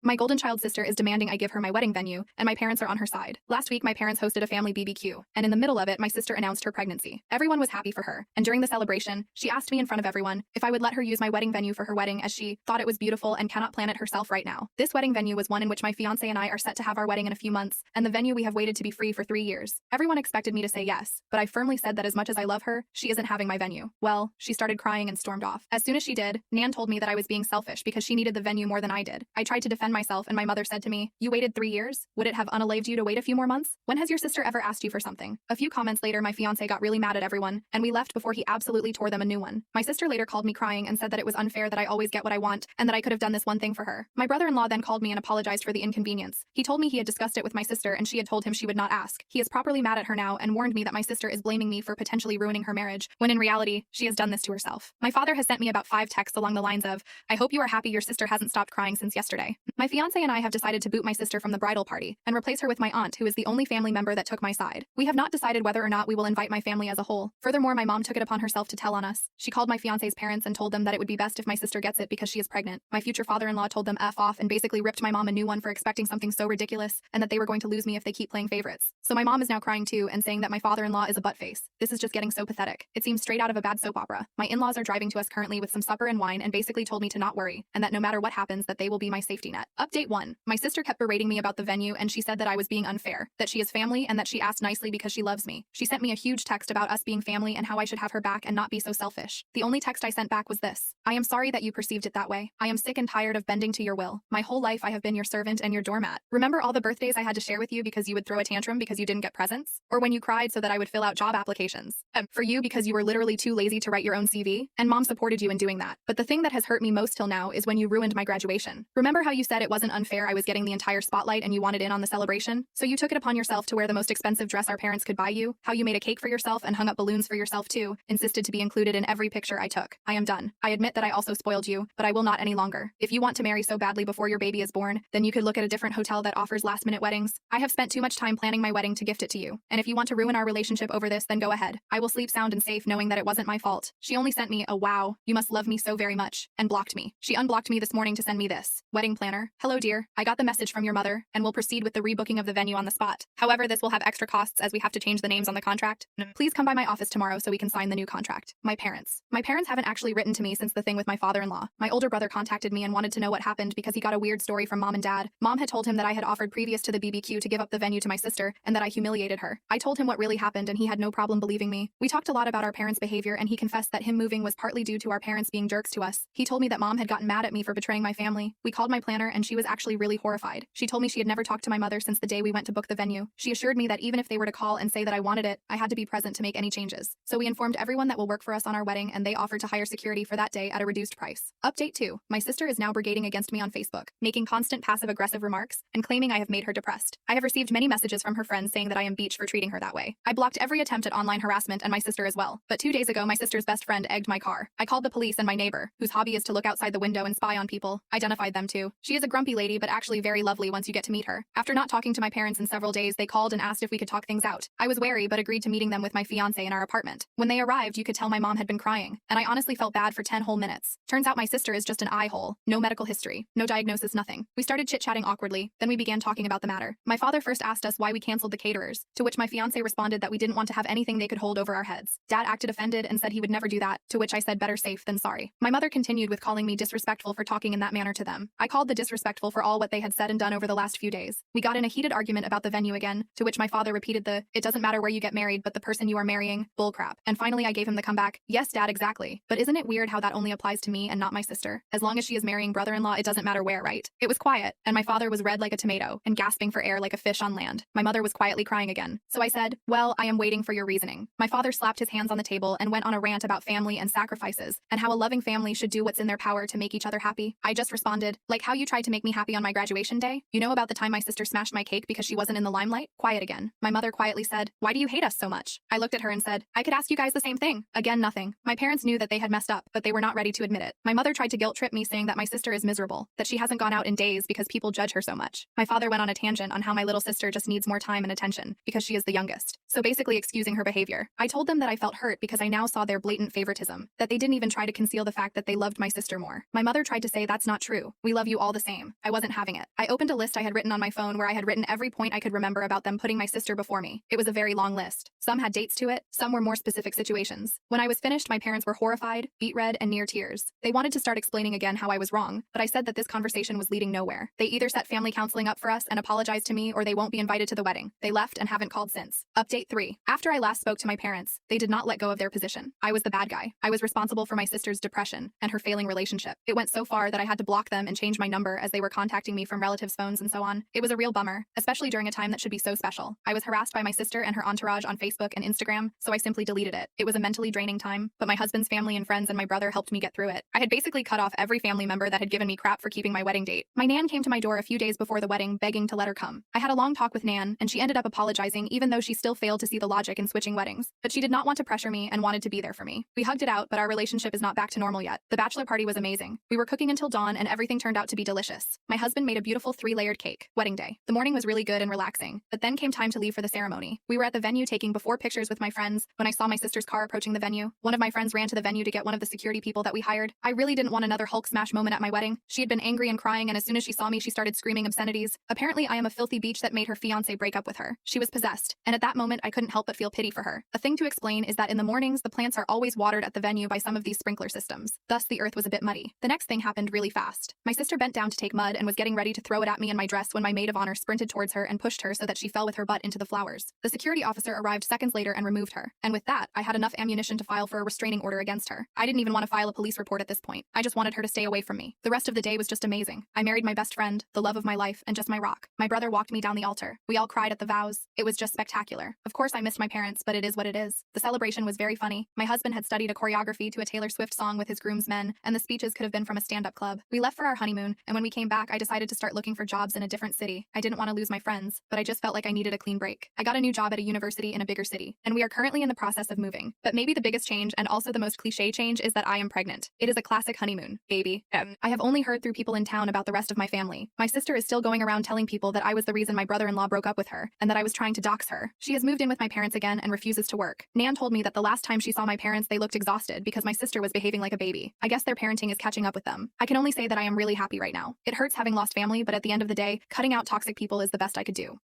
My golden child sister is demanding I give her my wedding venue, and my parents are on her side. Last week, my parents hosted a family BBQ, and in the middle of it, my sister announced her pregnancy. Everyone was happy for her, and during the celebration, she asked me in front of everyone if I would let her use my wedding venue for her wedding as she thought it was beautiful and cannot plan it herself right now. This wedding venue was one in which my fiancé and I are set to have our wedding in a few months, and the venue we have waited to be free for 3 years. Everyone expected me to say yes, but I firmly said that as much as I love her, she isn't having my venue. Well, she started crying and stormed off. As soon as she did, Nan told me that I was being selfish because she needed the venue more than I did. I tried to defend myself, and my mother said to me, "You waited 3 years? Would it have unalived you to wait a few more months? When has your sister ever asked you for something?" A few comments later, my fiancé got really mad at everyone, and we left before he absolutely tore them a new one. My sister later called me crying and said that it was unfair that I always get what I want, and that I could have done this one thing for her. My brother-in-law then called me and apologized for the inconvenience. He told me he had discussed it with my sister and she had told him she would not ask. He is properly mad at her now and warned me that my sister is blaming me for potentially ruining her marriage, when in reality, she has done this to herself. My father has sent me about 5 texts along the lines of, "I hope you are happy your sister hasn't stopped crying since yesterday." My fiancé and I have decided to boot my sister from the bridal party and replace her with my aunt, who is the only family member that took my side. We have not decided whether or not we will invite my family as a whole. Furthermore, my mom took it upon herself to tell on us. She called my fiancé's parents and told them that it would be best if my sister gets it because she is pregnant. My future father-in-law told them F off and basically ripped my mom a new one for expecting something so ridiculous and that they were going to lose me if they keep playing favorites. So my mom is now crying too and saying that my father-in-law is a buttface. This is just getting so pathetic. It seems straight out of a bad soap opera. My in-laws are driving to us currently with some supper and wine and basically told me to not worry and that no matter what happens that they will be my safety net. Update 1. My sister kept berating me about the venue and she said that I was being unfair, that she is family and that she asked nicely because she loves me. She sent me a huge text about us being family and how I should have her back and not be so selfish. The only text I sent back was this: "I am sorry that you perceived it that way. I am sick and tired of bending to your will. My whole life I have been your servant and your doormat. Remember all the birthdays I had to share with you because you would throw a tantrum because you didn't get presents? Or when you cried so that I would fill out job applications? For you because you were literally too lazy to write your own CV? And mom supported you in doing that. But the thing that has hurt me most till now is when you ruined my graduation. Remember how you said it wasn't unfair I was getting the entire spotlight and you wanted in on the celebration? So you took it upon yourself to wear the most expensive dress our parents could buy you, how you made a cake for yourself and hung up balloons for yourself too, insisted to be included in every picture I took. I am done. I admit that I also spoiled you, but I will not any longer. If you want to marry so badly before your baby is born, then you could look at a different hotel that offers last-minute weddings. I have spent too much time planning my wedding to gift it to you, and if you want to ruin our relationship over this, then go ahead. I will sleep sound and safe knowing that it wasn't my fault." She only sent me a "wow, you must love me so very much," and blocked me. She unblocked me this morning to send me this: "Wedding planner. Hello dear, I got the message from your mother, and will proceed with the rebooking of the venue on the spot. However, this will have extra costs as we have to change the names on the contract. Please come by my office tomorrow so we can sign the new contract." My parents. My parents haven't actually written to me since the thing with my father-in-law. My older brother contacted me and wanted to know what happened because he got a weird story from mom and dad. Mom had told him that I had offered previous to the BBQ to give up the venue to my sister and that I humiliated her. I told him what really happened and he had no problem believing me. We talked a lot about our parents' behavior and he confessed that him moving was partly due to our parents being jerks to us. He told me that mom had gotten mad at me for betraying my family. We called my planner and she was actually really horrified. She told me she had never talked to my mother since the day we went to book the venue. She assured me that even if they were to call and say that I wanted it, I had to be present to make any changes. So we informed everyone that will work for us on our wedding and they offered to hire security for that day at a reduced price. Update 2. My sister is now brigading against me on Facebook, making constant passive-aggressive remarks and claiming I have made her depressed. I have received many messages from her friends saying that I am beach for treating her that way. I blocked every attempt at online harassment and my sister as well. But 2 days ago, my sister's best friend egged my car. I called the police and my neighbor, whose hobby is to look outside the window and spy on people, identified them too. She is a grumpy lady but actually very lovely once you get to meet her. After not talking to my parents in several days, they called and asked if we could talk things out. I was wary but agreed to meeting them with my fiancé in our apartment. When they arrived, you could tell my mom had been crying, and I honestly felt bad for 10 whole minutes. Turns out my sister is just an eye hole. No medical history, no diagnosis, nothing. We started chit-chatting awkwardly, then we began talking about the matter. My father first asked us why we canceled the caterers, to which my fiancé responded that we didn't want to have anything they could hold over our heads. Dad acted offended and said he would never do that, to which I said better safe than sorry. My mother continued with calling me disrespectful for talking in that manner to them. I called the disrespectful for all what they had said and done over the last few days. We got in a heated argument about the venue again, to which my father repeated the "it doesn't matter where you get married but the person you are marrying" bullcrap. And finally I gave him the comeback, "Yes dad, exactly. But isn't it weird how that only applies to me and not my sister? As long as she is marrying brother-in-law it doesn't matter where, right?" It was quiet, and my father was red like a tomato and gasping for air like a fish on land. My mother was quietly crying again. So I said, "Well, I am waiting for your reasoning." My father slapped his hands on the table and went on a rant about family and sacrifices, and how a loving family should do what's in their power to make each other happy. I just responded, "Like how you tried to make me happy on my graduation day? You know about the time my sister smashed my cake because she wasn't in the limelight?" Quiet again. My mother quietly said, "Why do you hate us so much?" I looked at her and said, "I could ask you guys the same thing." Again, nothing. My parents knew that they had messed up, but they were not ready to admit it. My mother tried to guilt trip me saying that my sister is miserable, that she hasn't gone out in days because people judge her so much. My father went on a tangent on how my little sister just needs more time and attention because she is the youngest. So basically excusing her behavior. I told them that I felt hurt because I now saw their blatant favoritism, that they didn't even try to conceal the fact that they loved my sister more. My mother tried to say that's not true. We love you all the same. name. I wasn't having it. I opened a list I had written on my phone where I had written every point I could remember about them putting my sister before me. It was a very long list. Some had dates to it, some were more specific situations. When I was finished, my parents were horrified, beet red, and near tears. They wanted to start explaining again how I was wrong, but I said that this conversation was leading nowhere. They either set family counseling up for us and apologized to me, or they won't be invited to the wedding. They left and haven't called since. Update 3. After I last spoke to my parents, they did not let go of their position. I was the bad guy. I was responsible for my sister's depression and her failing relationship. It went so far that I had to block them and change my number as they were contacting me from relatives' phones and so on. It was a real bummer, especially during a time that should be so special. I was harassed by my sister and her entourage on Facebook and Instagram, so I simply deleted it. It was a mentally draining time, but my husband's family and friends and my brother helped me get through it. I had basically cut off every family member that had given me crap for keeping my wedding date. My nan came to my door a few days before the wedding, begging to let her come. I had a long talk with Nan, and she ended up apologizing even though she still failed to see the logic in switching weddings. But she did not want to pressure me and wanted to be there for me. We hugged it out, but our relationship is not back to normal yet. The bachelor party was amazing. We were cooking until dawn and everything turned out to be delicious. My husband made a beautiful 3-layered cake. Wedding day. The morning was really good and relaxing, but then came time to leave for the ceremony. We were at the venue taking before pictures with my friends when I saw my sister's car approaching the venue. One of my friends ran to the venue to get one of the security people that we hired. I really didn't want another Hulk smash moment at my wedding. She had been angry and crying, and as soon as she saw me, she started screaming obscenities. Apparently, I am a filthy beach that made her fiancé break up with her. She was possessed, and at that moment, I couldn't help but feel pity for her. A thing to explain is that in the mornings, the plants are always watered at the venue by some of these sprinkler systems. Thus, the earth was a bit muddy. The next thing happened really fast. My sister bent down to take mud and was getting ready to throw it at me and my dress when my maid of honor sprinted towards her and pushed her so that she fell with her butt into the flowers. The security officer arrived seconds later and removed her. And with that, I had enough ammunition to file for a restraining order against her. I didn't even want to file a police report at this point. I just wanted her to stay away from me. The rest of the day was just amazing. I married my best friend, the love of my life, and just my rock. My brother walked me down the altar. We all cried at the vows. It was just spectacular. Of course, I missed my parents, but it is what it is. The celebration was very funny. My husband had studied a choreography to a Taylor Swift song with his groomsmen, and the speeches could have been from a stand-up club. We left for our honeymoon, and when we came back, I decided to start looking for jobs in a different city. I didn't want to lose my friends, but I just felt like I needed a clean break. I got a new job at a university in a bigger city, and we are currently in the process of moving. But maybe the biggest change, and also the most cliche change, is that I am pregnant. It is a classic honeymoon, baby. I have only heard through people in town about the rest of my family. My sister is still going around telling people that I was the reason my brother-in-law broke up with her, and that I was trying to dox her. She has moved in with my parents again and refuses to work. Nan told me that the last time she saw my parents, they looked exhausted because my sister was behaving like a baby. I guess their parenting is catching up with them. I can only say that I am really happy right now. It hurts having lost family, but at the end of the day, cutting out toxic people is the best I could do.